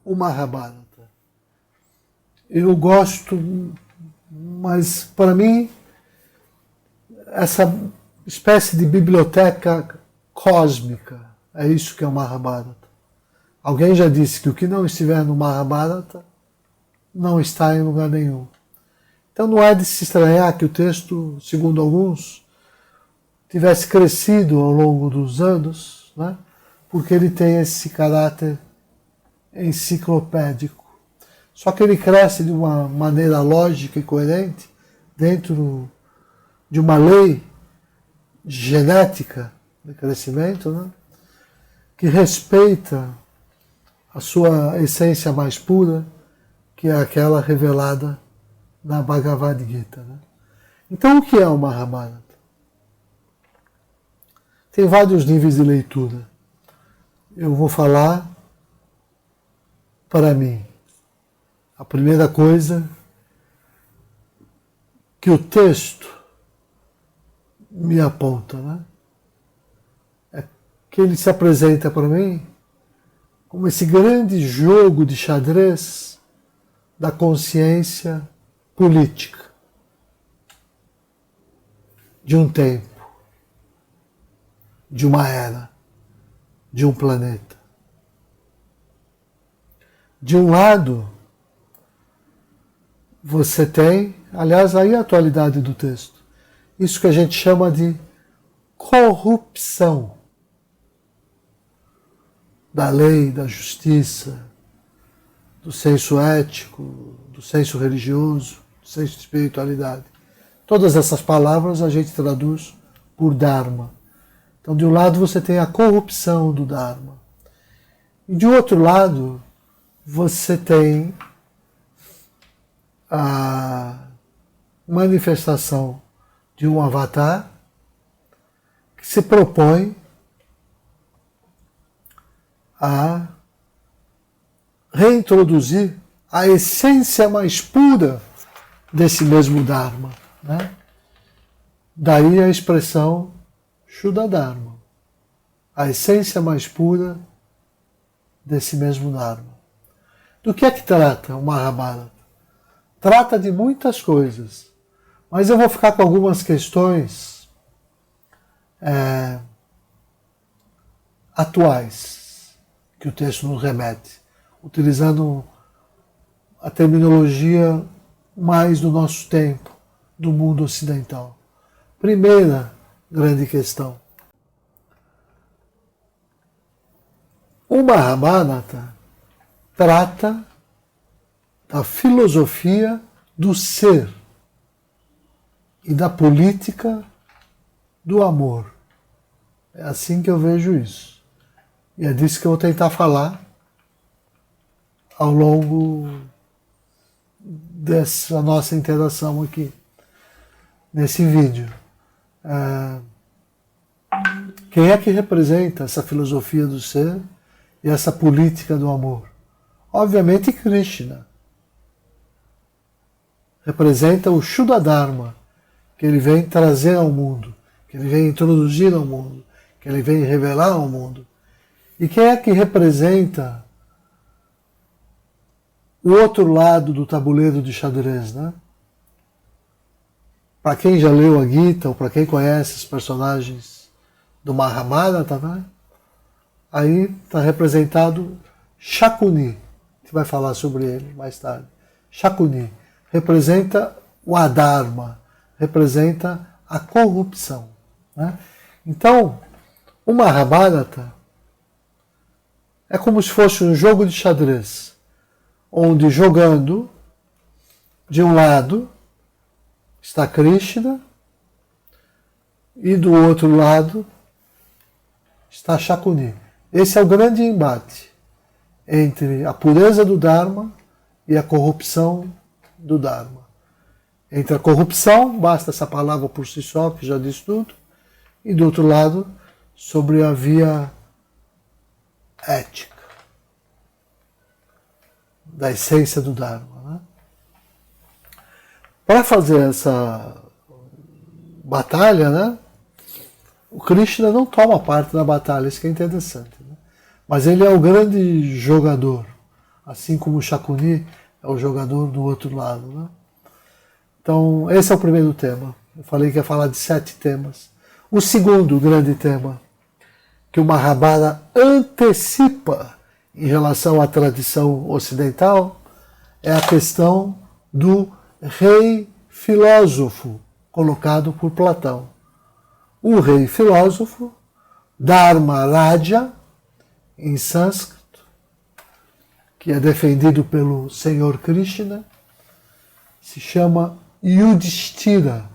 o Mahabharata? Eu gosto, mas para mim, essa espécie de biblioteca cósmica, é isso que é o Mahabharata. Alguém já disse que o que não estiver no Mahabharata não está em lugar nenhum. Então não é de se estranhar que o texto, segundo alguns, tivesse crescido ao longo dos anos, né? Porque ele tem esse caráter enciclopédico. Só que ele cresce de uma maneira lógica e coerente dentro de uma lei genética de crescimento, né? Que respeita a sua essência mais pura, que é aquela revelada na Bhagavad Gita. Né? Então, o que é o Mahabharata? Tem vários níveis de leitura. Eu vou falar para mim. A primeira coisa que o texto me aponta, né? É que ele se apresenta para mim como esse grande jogo de xadrez da consciência política de um tempo, de uma era, de um planeta. De um lado, você tem, aliás, aí a atualidade do texto, isso que a gente chama de corrupção da lei, da justiça, do senso ético, do senso religioso, do senso de espiritualidade. Todas essas palavras a gente traduz por Dharma. Então, de um lado você tem a corrupção do Dharma. E de outro lado, você tem a manifestação de um avatar que se propõe a reintroduzir a essência mais pura desse mesmo Dharma. Né? Daí a expressão Shuddha Dharma, a essência mais pura desse mesmo Dharma. Do que é que trata o Mahabharata? Trata de muitas coisas, mas eu vou ficar com algumas questões atuais que o texto nos remete, utilizando a terminologia mais do nosso tempo, do mundo ocidental. Primeira grande questão. O Mahabharata trata da filosofia do ser e da política do amor. É assim que eu vejo isso. E é disso que eu vou tentar falar ao longo dessa nossa interação aqui, nesse vídeo. Quem é que representa essa filosofia do ser e essa política do amor? Obviamente Krishna. Representa o Shuddha Dharma, que ele vem trazer ao mundo, que ele vem introduzir ao mundo, que ele vem revelar ao mundo. E quem é que representa o outro lado do tabuleiro de xadrez, né? Para quem já leu a Gita, ou para quem conhece os personagens do Mahabharata, né? Aí está representado Shakuni. A gente vai falar sobre ele mais tarde. Shakuni representa o Adharma, representa a corrupção. Né? Então, o Mahabharata é como se fosse um jogo de xadrez, onde jogando, de um lado está Krishna e do outro lado está Shakuni. Esse é o grande embate entre a pureza do Dharma e a corrupção do Dharma. Entre a corrupção, basta essa palavra por si só, que já diz tudo, e do outro lado, sobre a via ética, da essência do Dharma. Né? Para fazer essa batalha, né, o Krishna não toma parte da batalha, isso que é interessante. Né? Mas ele é o grande jogador. assim como o Shakuni é o jogador do outro lado. Né? Então, esse é o primeiro tema. Eu falei que ia falar de 7 temas. O segundo grande tema, que o Mahabharata antecipa em relação à tradição ocidental, é a questão do rei filósofo, colocado por Platão. O rei filósofo, Dharma Raja, em sânscrito, que é defendido pelo Senhor Krishna, se chama Yudhishthira,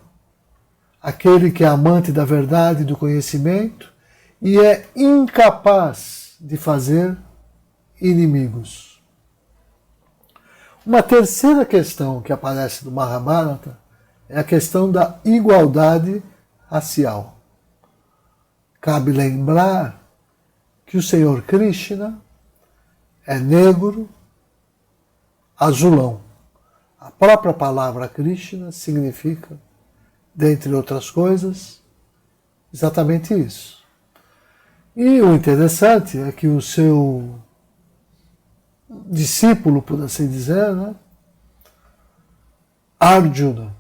aquele que é amante da verdade e do conhecimento e é incapaz de fazer inimigos. Uma terceira questão que aparece no Mahabharata é a questão da igualdade racial. Cabe lembrar que o Senhor Krishna é negro, azulão. A própria palavra Krishna significa, dentre outras coisas, exatamente isso. E o interessante é que o seu discípulo, por assim dizer, né, Arjuna,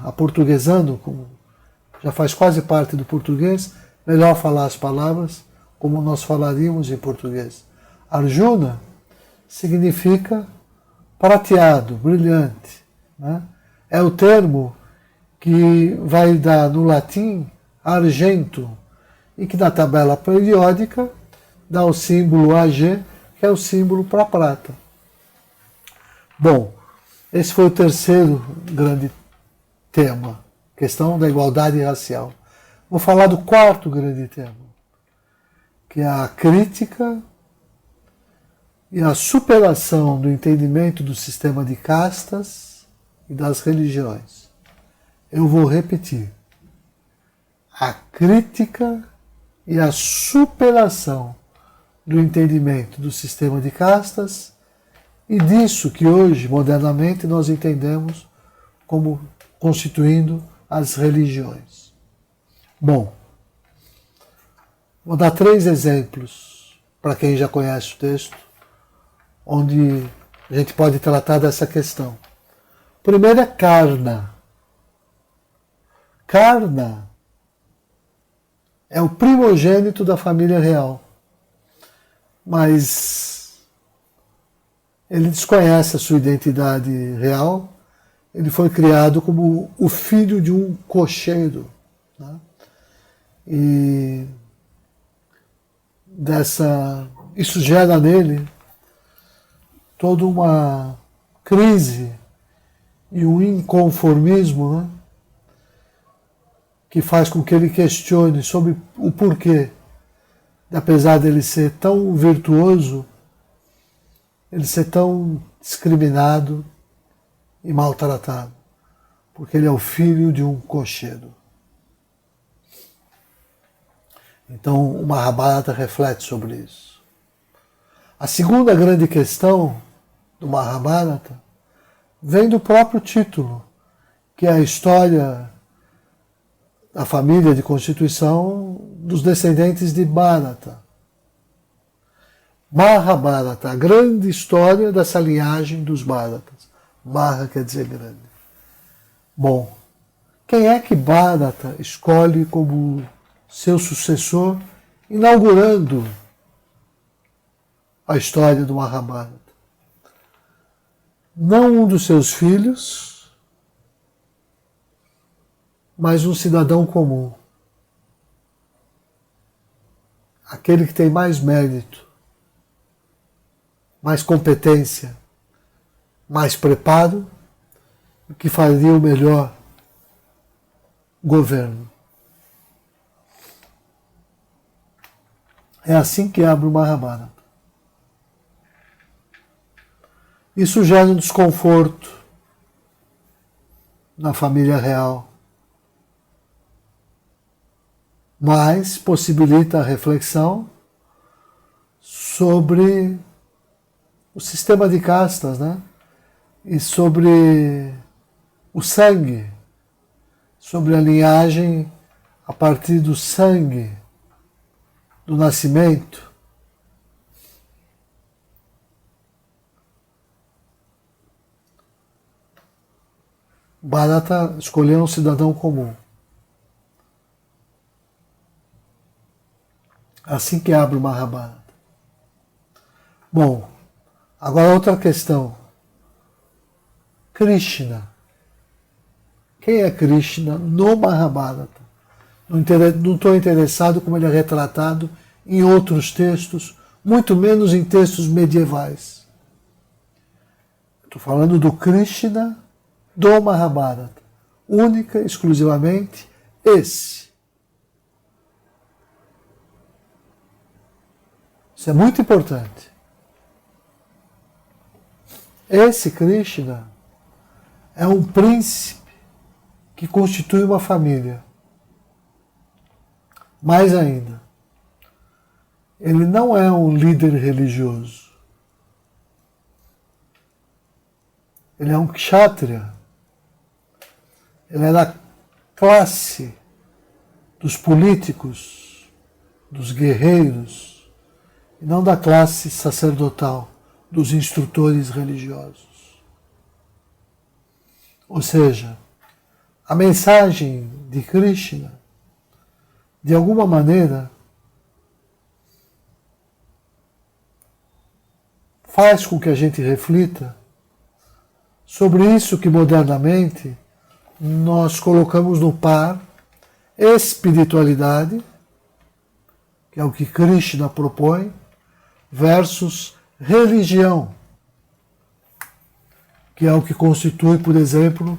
aportuguesando, como já faz quase parte do português, melhor falar as palavras como nós falaríamos em português. Arjuna significa prateado, brilhante. Né? É o termo que vai dar no latim argento e que na tabela periódica dá o símbolo Ag, que é o símbolo para prata. Bom, esse foi o terceiro grande tema, questão da igualdade racial. Vou falar do quarto grande tema, que é a crítica e a superação do entendimento do sistema de castas e das religiões. Eu vou repetir. A crítica e a superação do entendimento do sistema de castas e disso que hoje, modernamente, nós entendemos como constituindo as religiões. Bom, vou dar 3 exemplos para quem já conhece o texto, onde a gente pode tratar dessa questão. O primeiro é Karna. Karna é o primogênito da família real, mas ele desconhece a sua identidade real. Ele foi criado como o filho de um cocheiro. Né? E isso gera nele toda uma crise e um inconformismo, né? Que faz com que ele questione sobre o porquê, apesar dele ser tão virtuoso, ele ser tão discriminado e maltratado, porque ele é o filho de um cocheiro. Então o Mahabharata reflete sobre isso. A segunda grande questão do Mahabharata vem do próprio título, que é a história da família de constituição dos descendentes de Bharata. Mahabharata, a grande história dessa linhagem dos Bharatas. Maha quer dizer grande. Bom, quem é que Bharata escolhe como seu sucessor, inaugurando a história do Mahabharata? Não um dos seus filhos, mas um cidadão comum. Aquele que tem mais mérito, mais competência, mais preparo, e que faria o melhor governo. É assim que abre o Mahabharata. Isso gera um desconforto na família real, mas possibilita a reflexão sobre o sistema de castas, né? E sobre o sangue, sobre a linhagem a partir do sangue, do nascimento. Bharata escolheu um cidadão comum. Assim que abre o Mahabharata. Bom, agora outra questão. Krishna. Quem é Krishna no Mahabharata? Não estou interessado como ele é retratado em outros textos, muito menos em textos medievais. Estou falando do Krishna do Mahabharata. Única, exclusivamente, esse. Isso é muito importante. Esse Krishna é um príncipe que constitui uma família. Mais ainda, ele não é um líder religioso. Ele é um kshatriya. Ele é da classe dos políticos, dos guerreiros, e não da classe sacerdotal, dos instrutores religiosos. Ou seja, a mensagem de Krishna, de alguma maneira, faz com que a gente reflita sobre isso que modernamente nós colocamos no par espiritualidade, que é o que Krishna propõe, versus religião, que é o que constitui, por exemplo,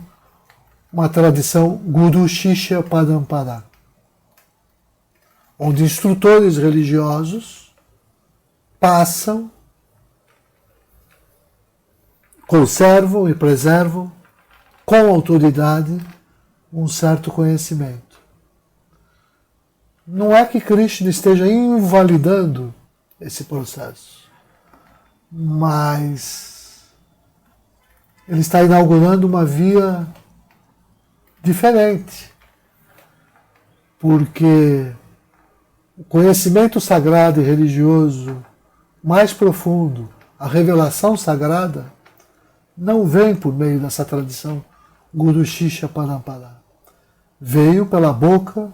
uma tradição Guru Shishya Parampara, onde instrutores religiosos passam, conservam e preservam com autoridade um certo conhecimento. Não é que Krishna esteja invalidando esse processo, mas ele está inaugurando uma via diferente, porque o conhecimento sagrado e religioso mais profundo, a revelação sagrada, não vem por meio dessa tradição Guru Shishya Parampara. Veio pela boca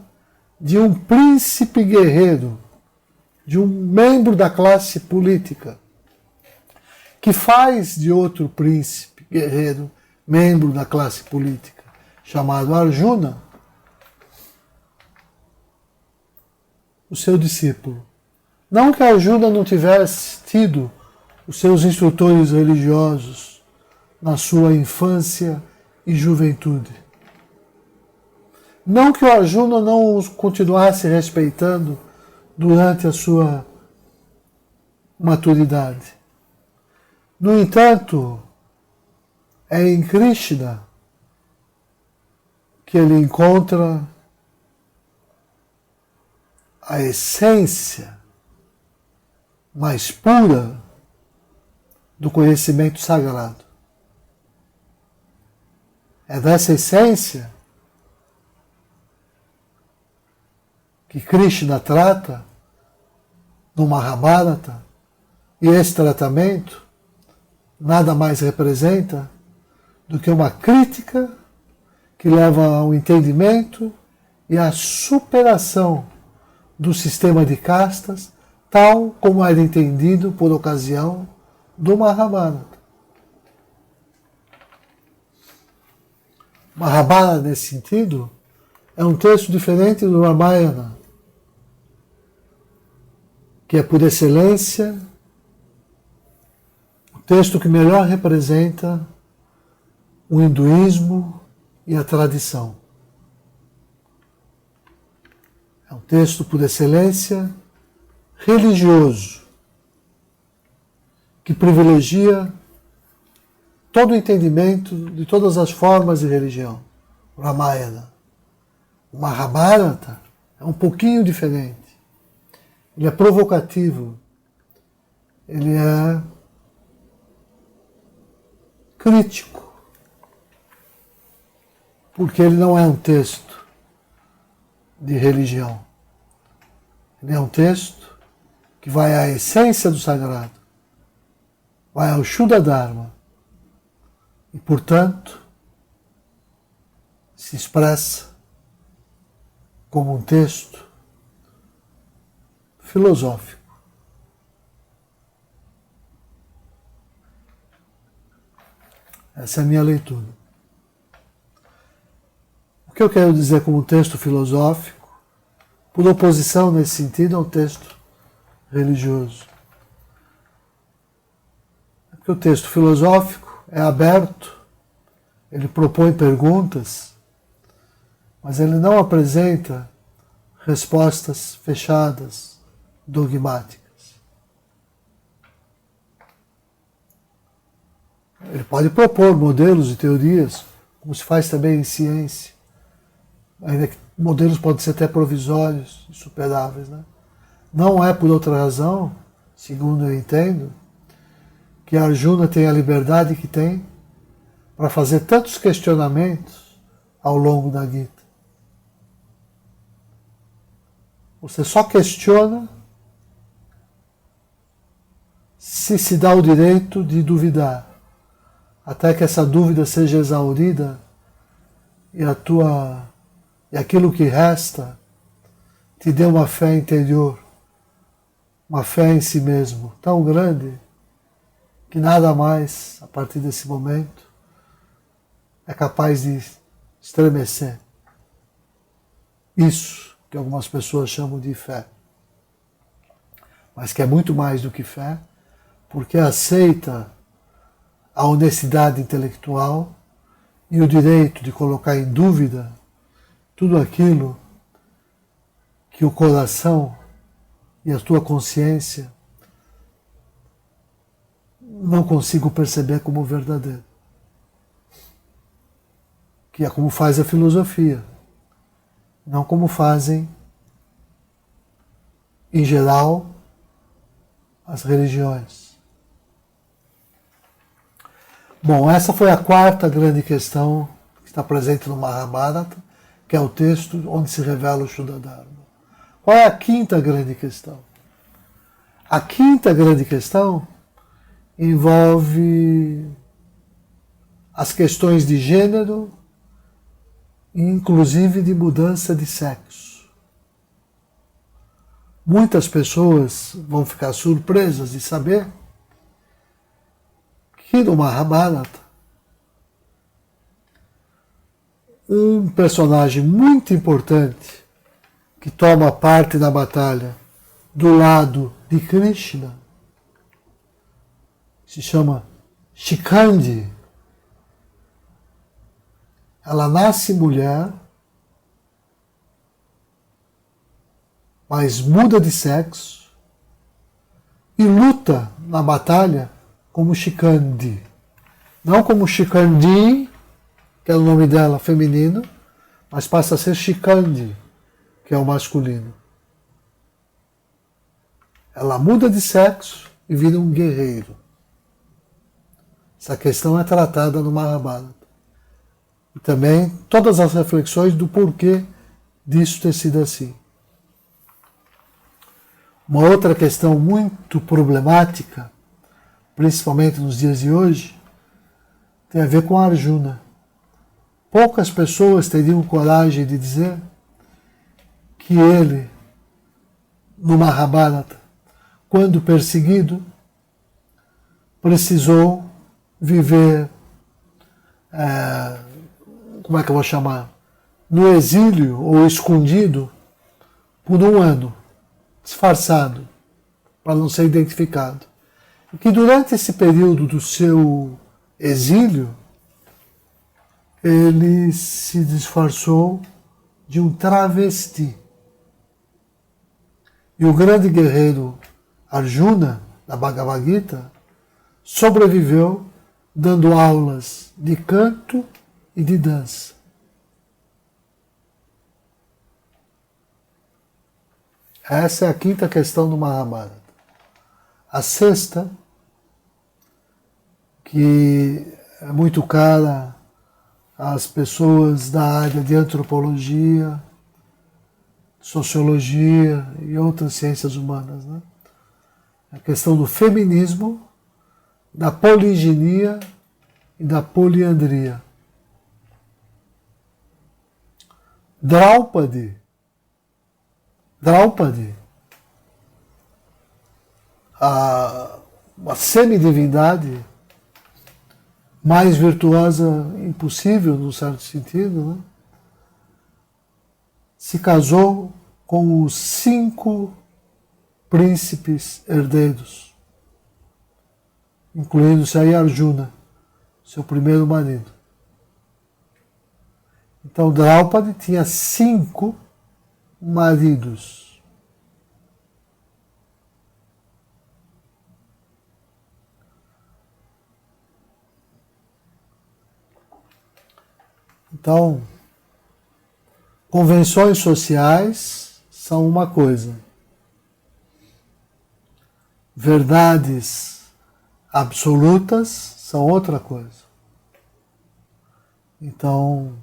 de um príncipe guerreiro, de um membro da classe política, que faz de outro príncipe guerreiro, membro da classe política, chamado Arjuna, o seu discípulo. Não que Arjuna não tivesse tido os seus instrutores religiosos na sua infância e juventude. Não que o Arjuna não os continuasse respeitando durante a sua maturidade. No entanto, é em Krishna que ele encontra a essência mais pura do conhecimento sagrado. É dessa essência que Krishna trata no Mahabharata, e esse tratamento nada mais representa do que uma crítica que leva ao entendimento e à superação do sistema de castas, tal como era entendido por ocasião do Mahabharata. Mahabharata, nesse sentido, é um texto diferente do Ramayana, que é, por excelência, o texto que melhor representa o hinduísmo e a tradição. É um texto, por excelência, religioso, que privilegia todo o entendimento de todas as formas de religião. Ramayana. O Mahabharata é um pouquinho diferente. Ele é provocativo. Ele é crítico. Porque ele não é um texto de religião. Ele é um texto que vai à essência do sagrado, vai ao Shuddha Dharma, e, portanto, se expressa como um texto filosófico. Essa é a minha leitura. O que eu quero dizer como um texto filosófico, por oposição nesse sentido, ao texto religioso. É porque o texto filosófico é aberto, ele propõe perguntas, mas ele não apresenta respostas fechadas, dogmáticas. Ele pode propor modelos e teorias, como se faz também em ciência, ainda que modelos podem ser até provisórios, insuperáveis, né? Não é por outra razão, segundo eu entendo, que Arjuna tem a liberdade que tem para fazer tantos questionamentos ao longo da Gita. Você só questiona se dá o direito de duvidar, até que essa dúvida seja exaurida e aquilo que resta te dê uma fé interior, uma fé em si mesmo tão grande que nada mais, a partir desse momento, é capaz de estremecer. Isso que algumas pessoas chamam de fé, mas que é muito mais do que fé, porque aceita a honestidade intelectual e o direito de colocar em dúvida tudo aquilo que o coração e a tua consciência não consigam perceber como verdadeiro. Que é como faz a filosofia, não como fazem, em geral, as religiões. Bom, essa foi a quarta grande questão que está presente no Mahabharata, que é o texto onde se revela o Shuddha Dharma. Qual é a quinta grande questão? A quinta grande questão envolve as questões de gênero, inclusive de mudança de sexo. Muitas pessoas vão ficar surpresas de saber que no Mahabharata um personagem muito importante que toma parte na batalha do lado de Krishna se chama Shikandi. Ela nasce mulher, mas muda de sexo e luta na batalha como Shikandi. Não como Shikandi, que é o nome dela feminino, mas passa a ser Shikandi, que é o masculino. Ela muda de sexo e vira um guerreiro. Essa questão é tratada no Mahabharata. E também todas as reflexões do porquê disso ter sido assim. Uma outra questão muito problemática, principalmente nos dias de hoje, tem a ver com Arjuna. Poucas pessoas teriam coragem de dizer que ele, no Mahabharata, quando perseguido, precisou viver, como é que eu vou chamar? No exílio ou escondido por um ano, disfarçado, para não ser identificado. E que durante esse período do seu exílio, ele se disfarçou de um travesti. E o grande guerreiro Arjuna, da Bhagavad Gita, sobreviveu dando aulas de canto e de dança. Essa é a quinta questão do Mahabharata. A sexta, que é muito cara às pessoas da área de antropologia, sociologia e outras ciências humanas, né? A questão do feminismo, da poliginia e da poliandria. Draupadi, uma semidivindade mais virtuosa impossível, num certo sentido, né? Se casou com os 5 príncipes herdeiros, incluindo-se aí Arjuna, seu primeiro marido. Então Draupadi tinha 5 maridos. Então, convenções sociais são uma coisa. Verdades absolutas são outra coisa. Então,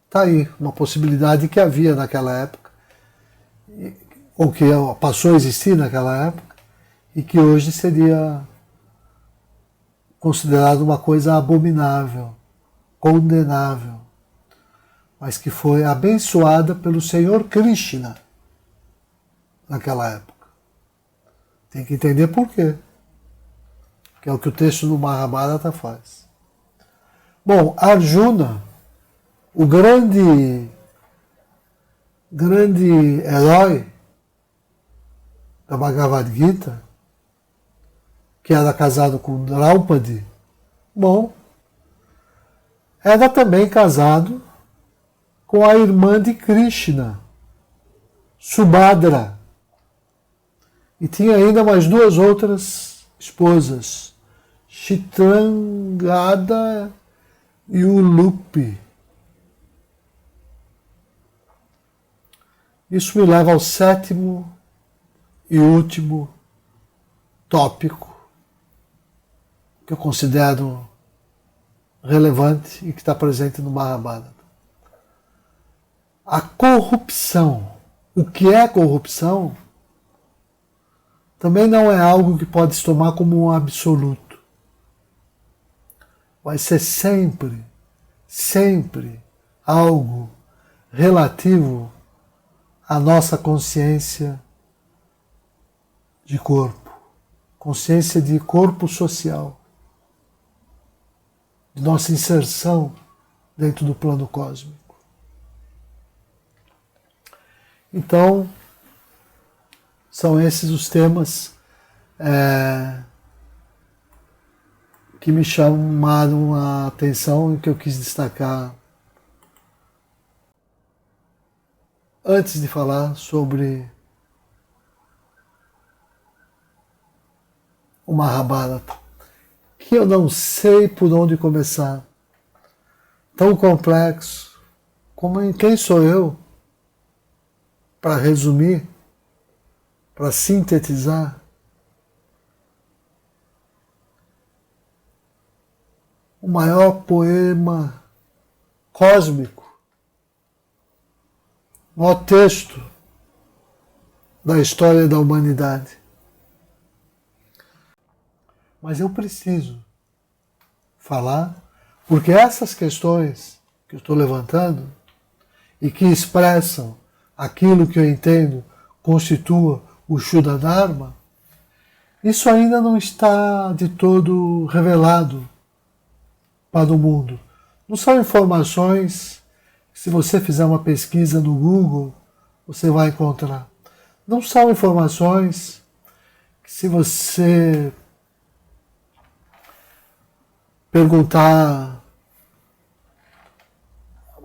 está aí uma possibilidade que havia naquela época, ou que passou a existir naquela época, e que hoje seria considerado uma coisa abominável, condenável, mas que foi abençoada pelo Senhor Krishna naquela época. Tem que entender por quê, que é o que o texto do Mahabharata faz. Bom, Arjuna, o grande herói da Bhagavad Gita, que era casado com Draupadi, bom, era também casado com a irmã de Krishna, Subhadra, e tinha ainda mais 2 outras esposas, Chitrangada e Ulupi. Isso me leva ao 7º e último tópico que eu considero relevante e que está presente no Mahabharata. A corrupção. O que é corrupção também não é algo que pode se tomar como um absoluto. Vai ser sempre algo relativo à nossa consciência de corpo, consciência de corpo social, de nossa inserção dentro do plano cósmico. Então, são esses os temas que me chamaram a atenção e que eu quis destacar antes de falar sobre o Mahabharata, que eu não sei por onde começar. Tão complexo. Quem sou eu para resumir, para sintetizar o maior poema cósmico, o maior texto da história da humanidade. Mas eu preciso falar, porque essas questões que eu estou levantando e que expressam aquilo que eu entendo constitua o Shuddha Dharma, isso ainda não está de todo revelado para o mundo. Não são informações que, se você fizer uma pesquisa no Google, você vai encontrar. Não são informações que, se você perguntar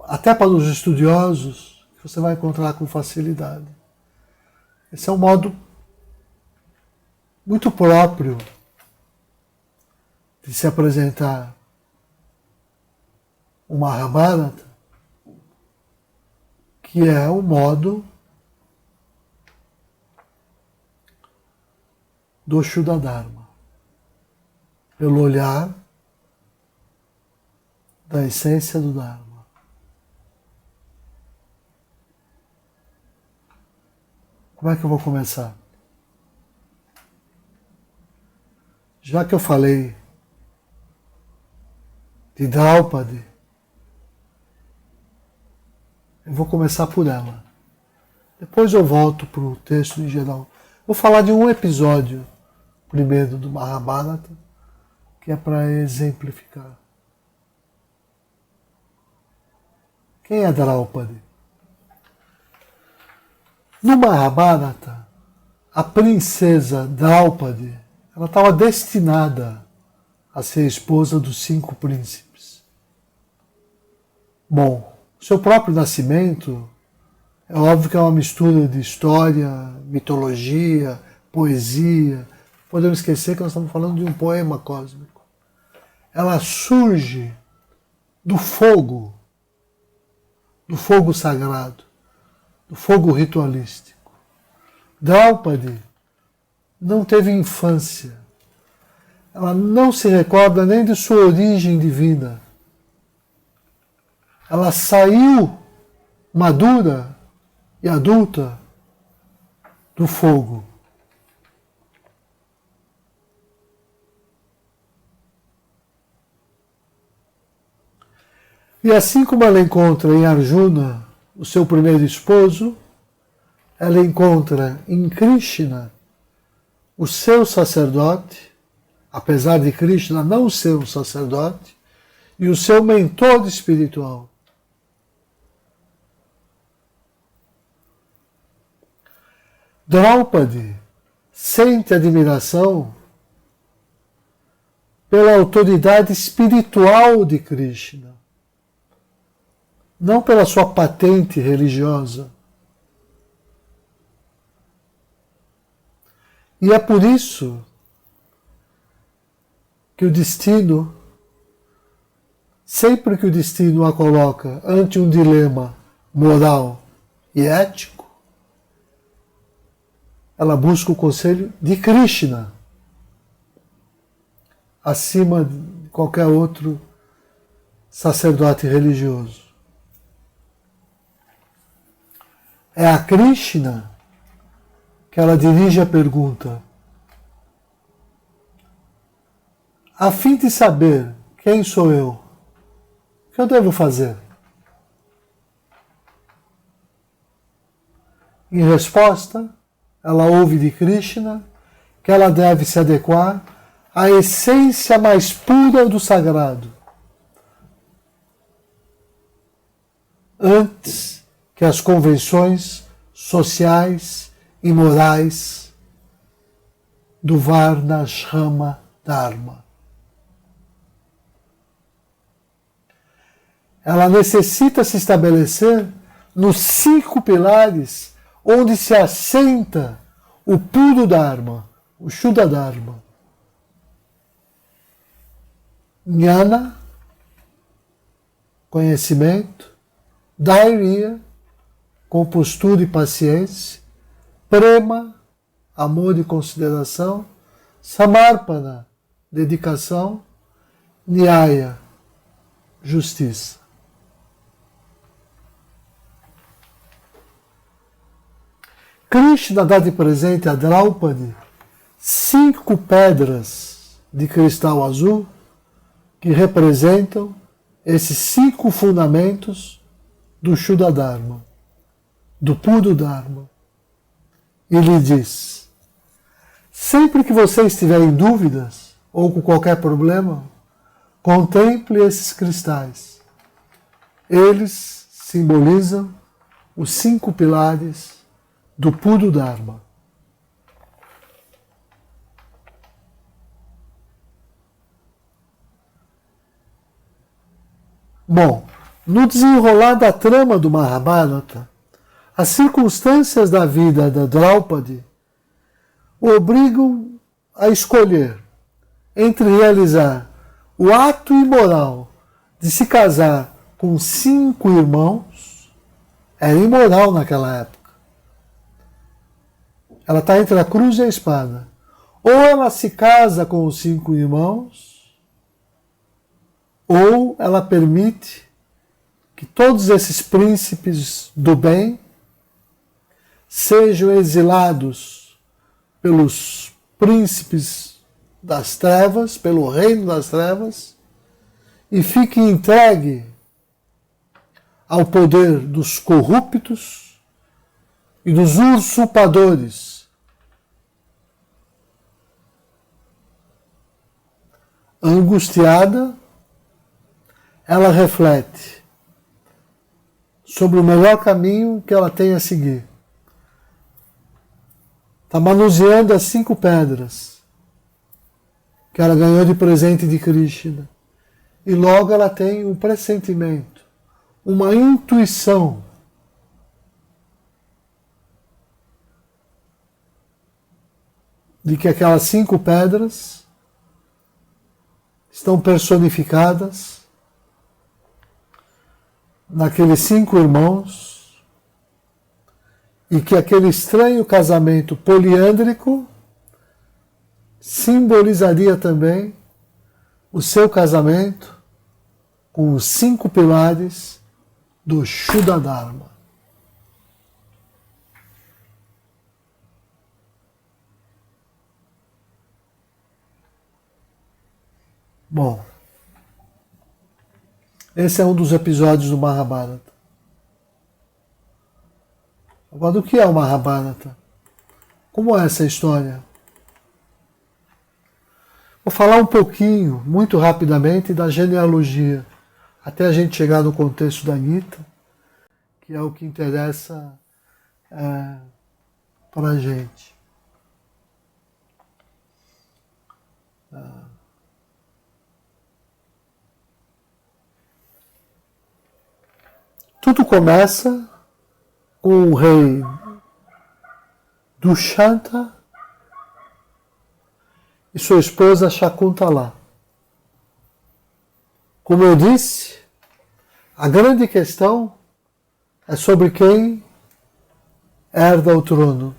até para os estudiosos, você vai encontrar com facilidade. Esse é um modo muito próprio de se apresentar o Mahabharata, que é o modo do Shuddha Dharma, pelo olhar da essência do Dharma. Como é que eu vou começar? Já que eu falei de Draupadi Eu vou começar por ela. Depois eu volto para o texto em geral. Vou falar de um episódio primeiro do Mahabharata, que é para exemplificar. Quem é Draupadi? No Mahabharata, a princesa Draupadi, ela estava destinada a ser esposa dos 5 príncipes. Bom, seu próprio nascimento é óbvio que é uma mistura de história, mitologia, poesia. Podemos esquecer que nós estamos falando de um poema cósmico. Ela surge do fogo sagrado, do fogo ritualístico. Draupadi não teve infância. Ela não se recorda nem de sua origem divina. Ela saiu madura e adulta do fogo. E assim como ela encontra em Arjuna o seu primeiro esposo, ela encontra em Krishna o seu sacerdote, apesar de Krishna não ser um sacerdote, e o seu mentor espiritual. Draupadi sente admiração pela autoridade espiritual de Krishna, não pela sua patente religiosa. E é por isso que o destino, sempre que o destino a coloca ante um dilema moral e ético, ela busca o conselho de Krishna, acima de qualquer outro sacerdote religioso. É a Krishna que ela dirige a pergunta: a fim de saber quem sou eu, o que eu devo fazer? Em resposta, ela ouve de Krishna que ela deve se adequar à essência mais pura do sagrado, antes que as convenções sociais e morais do Varnashrama Dharma. Ela necessita se estabelecer nos 5 pilares onde se assenta o puro Dharma, o Shuddha Dharma. Jnana, conhecimento; Dhairya, compostura e paciência; Prema, amor e consideração; Samarpana, dedicação; Nyaya, justiça. Krishna dá de presente a Draupadi 5 pedras de cristal azul que representam esses 5 fundamentos do Shuddha Dharma, do puro Dharma. E lhe diz: sempre que você estiver em dúvidas ou com qualquer problema, contemple esses cristais. Eles simbolizam os 5 pilares do puro Dharma. Bom, no desenrolar da trama do Mahabharata, as circunstâncias da vida da Draupadi o obrigam a escolher entre realizar o ato imoral de se casar com 5 irmãos. Era imoral naquela época. Ela está entre a cruz e a espada. Ou ela se casa com os 5 irmãos, ou ela permite que todos esses príncipes do bem sejam exilados pelos príncipes das trevas, pelo reino das trevas, e fiquem entregue ao poder dos corruptos e dos usurpadores. Angustiada, ela reflete sobre o melhor caminho que ela tem a seguir. Está manuseando as 5 pedras que ela ganhou de presente de Krishna. E logo ela tem um pressentimento, uma intuição de que aquelas 5 pedras estão personificadas naqueles 5 irmãos e que aquele estranho casamento poliândrico simbolizaria também o seu casamento com os 5 pilares do Shuddha Dharma. Bom, esse é um dos episódios do Mahabharata. Agora, o que é o Mahabharata? Como é essa história? Vou falar um pouquinho, muito rapidamente, da genealogia, até a gente chegar no contexto da Gita, que é o que interessa para a gente. Tudo começa com o rei Dushyanta e sua esposa Shakuntala. Como eu disse, a grande questão é sobre quem herda o trono.